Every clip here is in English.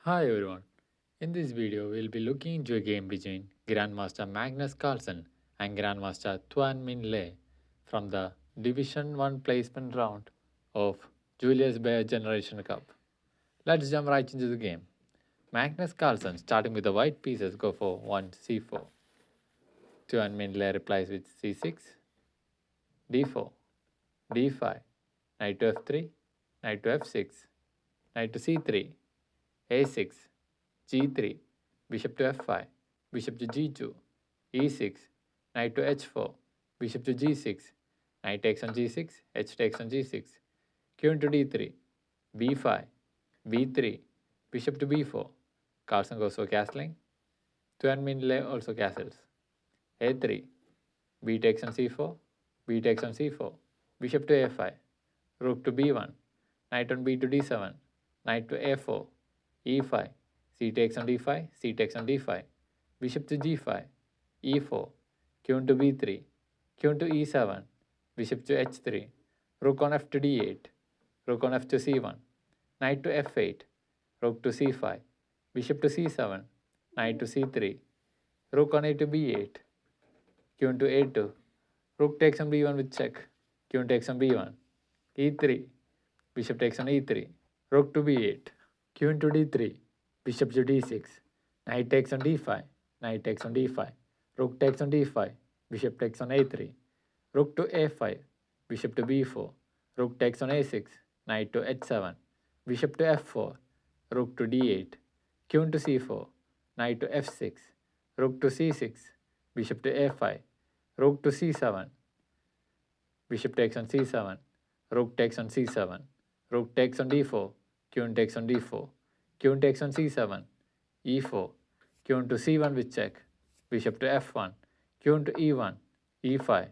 Hi everyone. In this video, we'll be looking into a game between Grandmaster Magnus Carlsen and Grandmaster Tuan Minh from the Division 1 placement round of Julius Baer Generation Cup. Let's jump right into the game. Magnus Carlsen, starting with the white pieces, go for 1 c4. Tuan Minh replies with c6, d4, d5, knight to f3, knight to f6, knight to c3, a6, g3, bishop to f5, bishop to g2, e6, knight to h4, bishop to g6, knight takes on g6, h takes on g6, q into d3, b5, b3, bishop to b4. Carlsen goes for castling. Tuan Minh also castles. a3, b takes on c4, b takes on c4, bishop to a5, rook to b1, knight on b to d7, knight to a4, e5, c takes on d5, c takes on d5, bishop to g5, e4, q into b3, q into e7, bishop to h3, rook on f to d8, rook on f to c1, knight to f8, rook to c5, bishop to c7, knight to c3, rook on a to b8, q into a2, rook takes on b1 with check, q takes on b1, e3, bishop takes on e3, rook to b8, q into d3, bishop to d6, knight takes on d5, knight takes on d5, rook takes on d5, bishop takes on a3, rook to a5, bishop to b4, rook takes on a6, knight to h7, bishop to f4, rook to d8, q into c4, knight to f6, rook to c6, bishop to a5, rook to c7, bishop takes on c7, rook takes on c7, rook takes on d4, q takes on d4, q takes on c7, e4, q into c1 with check, bishop to f1, q into e1, e5,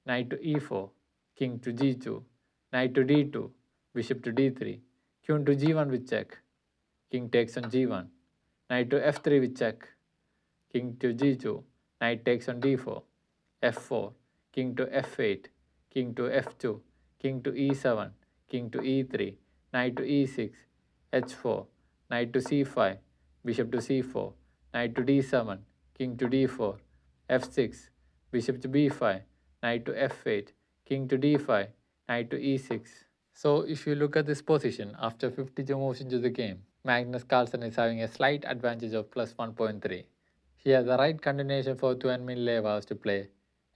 knight to e4, king to g2, knight to d2, bishop to d3, q into g1 with check, king takes on g1, knight to f3 with check, king to g2, knight takes on d4, f4, king to f8, king to f2, king to e7, king to e3, knight to e6, h4, knight to c5, bishop to c4, knight to d7, king to d4, f6, bishop to b5, knight to f8, king to d5, knight to e6. So if you look at this position, after 52 moves into the game, Magnus Carlsen is having a slight advantage of plus 1.3. Here the right continuation for Tuan Minh was to play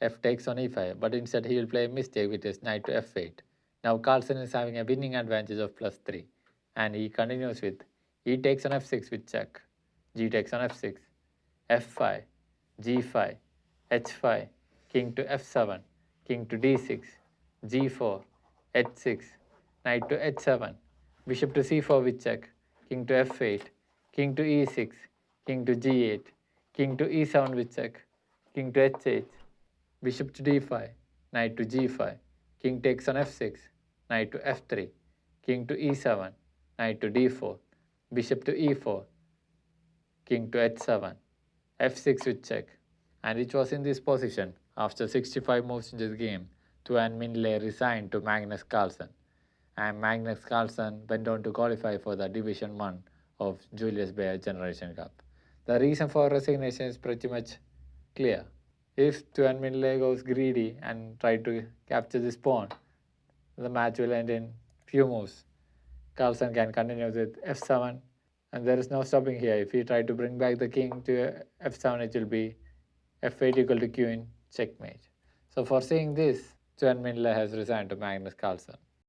f takes on e5, but instead he will play a mistake with his knight to f8. Now Carlsen is having a winning advantage of plus 3, and he continues with e takes on f6 with check, g takes on f6, f5, g5, h5, king to f7, king to d6, g4, h6, knight to h7, bishop to c4 with check, king to f8, king to e6, king to g8, king to e7 with check, king to h8, bishop to d5, knight to g5, king takes on f6, knight to f3, king to e7, knight to d4, bishop to e4, king to h7, f6 with check. And it was in this position, after 65 moves into the game, Tuan Minh resigned to Magnus Carlsen, and Magnus Carlsen went on to qualify for the Division 1 of Julius Baer Generation Cup. The reason for resignation is pretty much clear. If Tuan Minh goes greedy and try to capture this pawn, the match will end in few moves. Carlsen can continue with f7, and there is no stopping here. If he try to bring back the king to f7, it will be f8 equal to q in checkmate. So for seeing this, Tuan Minh has resigned to Magnus Carlsen.